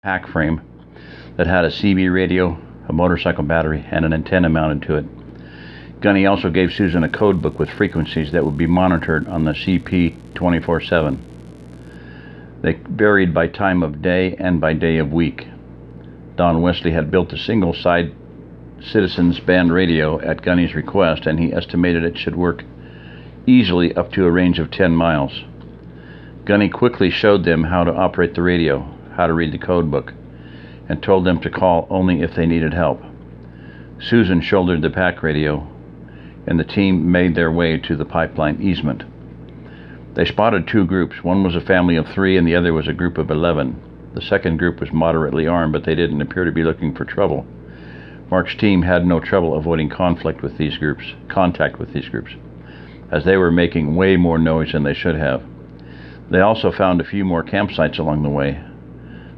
pack frame that had a CB radio, a motorcycle battery, and an antenna mounted to it. Gunny also gave Susan a code book with frequencies that would be monitored on the CP 24/7. They varied by time of day and by day of week. Don Wesley had built a single-side Citizens band radio at Gunny's request, and he estimated it should work easily up to a range of 10 miles. Gunny quickly showed them how to operate the radio, how to read the code book, and told them to call only if they needed help. Susan shouldered the pack radio, and the team made their way to the pipeline easement. They spotted two groups. One was a family of 3 and the other was a group of 11. The second group was moderately armed, but they didn't appear to be looking for trouble. Mark's team had no trouble avoiding contact with these groups, as they were making way more noise than they should have. They also found a few more campsites along the way.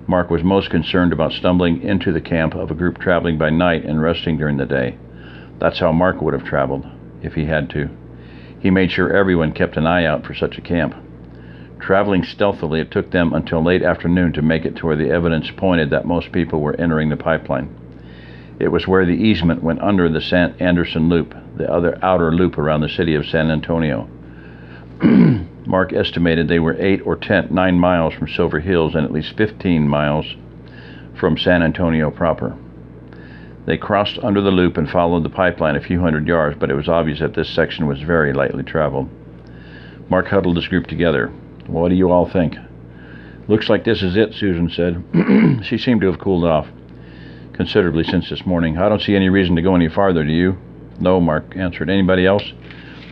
Mark was most concerned about stumbling into the camp of a group traveling by night and resting during the day. That's how Mark would have traveled, if he had to. He made sure everyone kept an eye out for such a camp. Traveling stealthily, it took them until late afternoon to make it to where the evidence pointed that most people were entering the pipeline. It was where the easement went under the San Anderson Loop, the other outer loop around the city of San Antonio. Mark estimated they were 9 miles from Silver Hills and at least 15 miles from San Antonio proper. They crossed under the loop and followed the pipeline a few hundred yards, but it was obvious that this section was very lightly traveled. Mark huddled his group together. "What do you all think?" "Looks like this is it," Susan said. She seemed to have cooled off considerably since this morning. "I don't see any reason to go any farther, do you?" "No," Mark answered. "Anybody else?"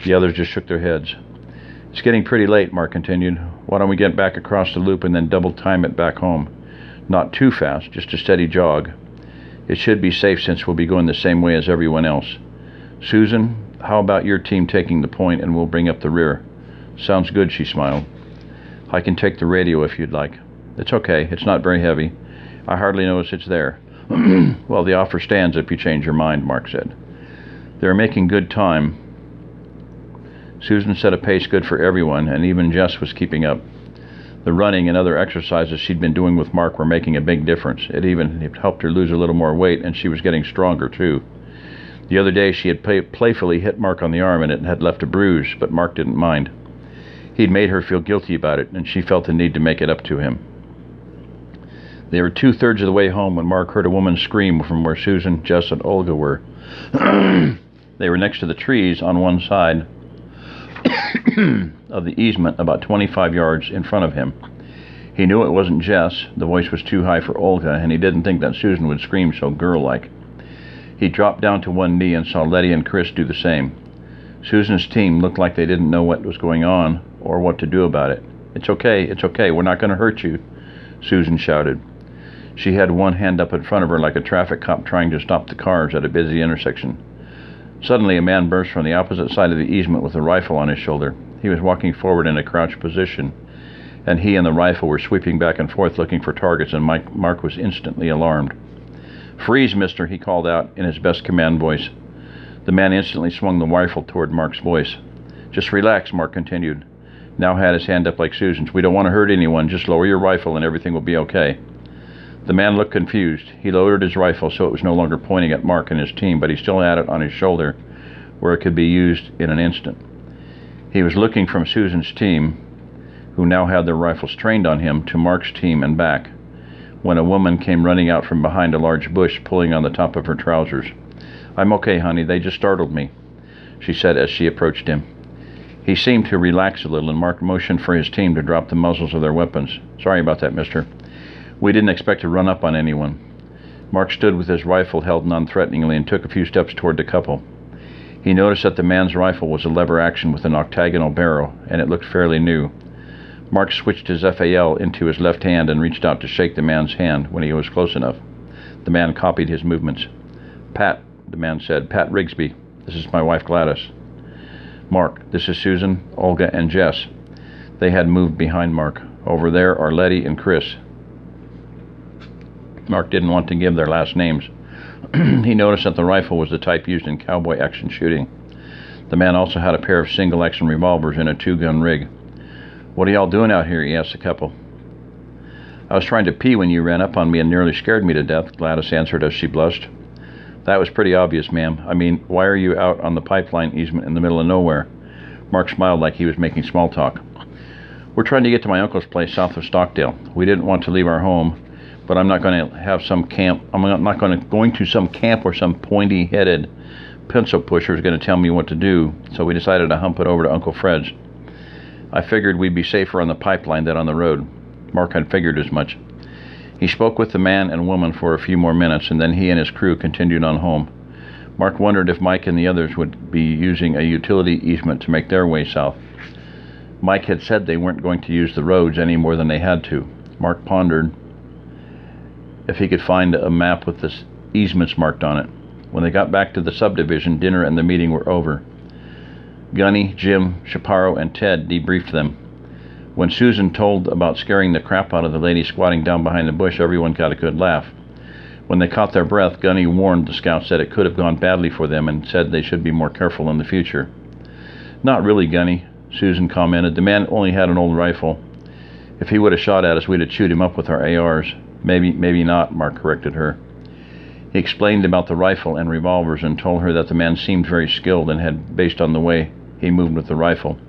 The others just shook their heads. "It's getting pretty late," Mark continued. "Why don't we get back across the loop and then double time it back home? Not too fast, just a steady jog. It should be safe since we'll be going the same way as everyone else. Susan, how about your team taking the point and we'll bring up the rear?" "Sounds good," she smiled. "I can take the radio if you'd like." "It's okay, it's not very heavy. I hardly notice it's there." "Well, the offer stands if you change your mind," Mark said. They were making good time. Susan set a pace good for everyone, and even Jess was keeping up. The running and other exercises she'd been doing with Mark were making a big difference. It even helped her lose a little more weight, and she was getting stronger, too. The other day she had playfully hit Mark on the arm, and it had left a bruise, but Mark didn't mind. He'd made her feel guilty about it, and she felt the need to make it up to him. They were 2/3 of the way home when Mark heard a woman scream from where Susan, Jess, and Olga were. They were next to the trees on one side of the easement, about 25 yards in front of him. He knew it wasn't Jess. The voice was too high for Olga, and he didn't think that Susan would scream so girl-like. He dropped down to one knee and saw Letty and Chris do the same. Susan's team looked like they didn't know what was going on or what to do about it. It's okay, we're not going to hurt you," Susan shouted. She had one hand up in front of her like a traffic cop trying to stop the cars at a busy intersection. Suddenly, a man burst from the opposite side of the easement with a rifle on his shoulder. He was walking forward in a crouched position, and he and the rifle were sweeping back and forth looking for targets, and Mark was instantly alarmed. "Freeze, mister," he called out in his best command voice. The man instantly swung the rifle toward Mark's voice. "Just relax," Mark continued, now had his hand up like Susan's. "We don't want to hurt anyone. Just lower your rifle and everything will be okay." The man looked confused. He lowered his rifle so it was no longer pointing at Mark and his team, but he still had it on his shoulder where it could be used in an instant. He was looking from Susan's team, who now had their rifles trained on him, to Mark's team and back, when a woman came running out from behind a large bush, pulling on the top of her trousers. "I'm okay, honey. They just startled me," she said as she approached him. He seemed to relax a little, and Mark motioned for his team to drop the muzzles of their weapons. "Sorry about that, mister. We didn't expect to run up on anyone." Mark stood with his rifle held non-threateningly and took a few steps toward the couple. He noticed that the man's rifle was a lever action with an octagonal barrel, and it looked fairly new. Mark switched his FAL into his left hand and reached out to shake the man's hand when he was close enough. The man copied his movements. "Pat," the man said. "Pat Rigsby. This is my wife Gladys." "Mark, this is Susan, Olga, and Jess." They had moved behind Mark. "Over there are Letty and Chris." Mark didn't want to give their last names. He noticed that the rifle was the type used in cowboy action shooting. The man also had a pair of single-action revolvers and a 2-gun rig. "What are y'all doing out here?" he asked the couple. I was trying to pee when you ran up on me and nearly scared me to death, Gladys answered as she blushed. That was pretty obvious, ma'am. I mean, why are you out on the pipeline easement in the middle of nowhere? Mark smiled like he was making small talk. We're trying to get to my uncle's place south of Stockdale. We didn't want to leave our home, but I'm not going to have some camp. I'm not going to some camp where some pointy-headed pencil pusher is going to tell me what to do, so we decided to hump it over to Uncle Fred's. I figured we'd be safer on the pipeline than on the road. Mark had figured as much. He spoke with the man and woman for a few more minutes, and then he and his crew continued on home. Mark wondered if Mike and the others would be using a utility easement to make their way south. Mike had said they weren't going to use the roads any more than they had to. Mark pondered if he could find a map with the easements marked on it. When they got back to the subdivision, dinner and the meeting were over. Gunny, Jim, Chaparro, and Ted debriefed them. When Susan told about scaring the crap out of the lady squatting down behind the bush, everyone got a good laugh. When they caught their breath, Gunny warned the scouts that it could have gone badly for them and said they should be more careful in the future. Not really, Gunny, Susan commented. The man only had an old rifle. If he would have shot at us, we'd have chewed him up with our ARs. Maybe not, Mark corrected her. He explained about the rifle and revolvers and told her that the man seemed very skilled and had, based on the way he moved with the rifle.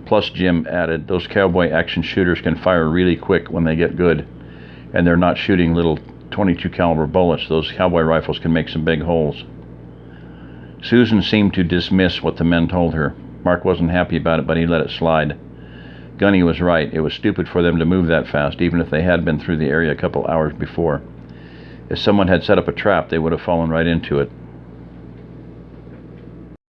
Plus, Jim added, those cowboy action shooters can fire really quick when they get good, and they're not shooting little .22 caliber bullets. Those cowboy rifles can make some big holes. Susan seemed to dismiss what the men told her. Mark wasn't happy about it, but he let it slide. Gunny was right. It was stupid for them to move that fast, even if they had been through the area a couple hours before. If someone had set up a trap, they would have fallen right into it.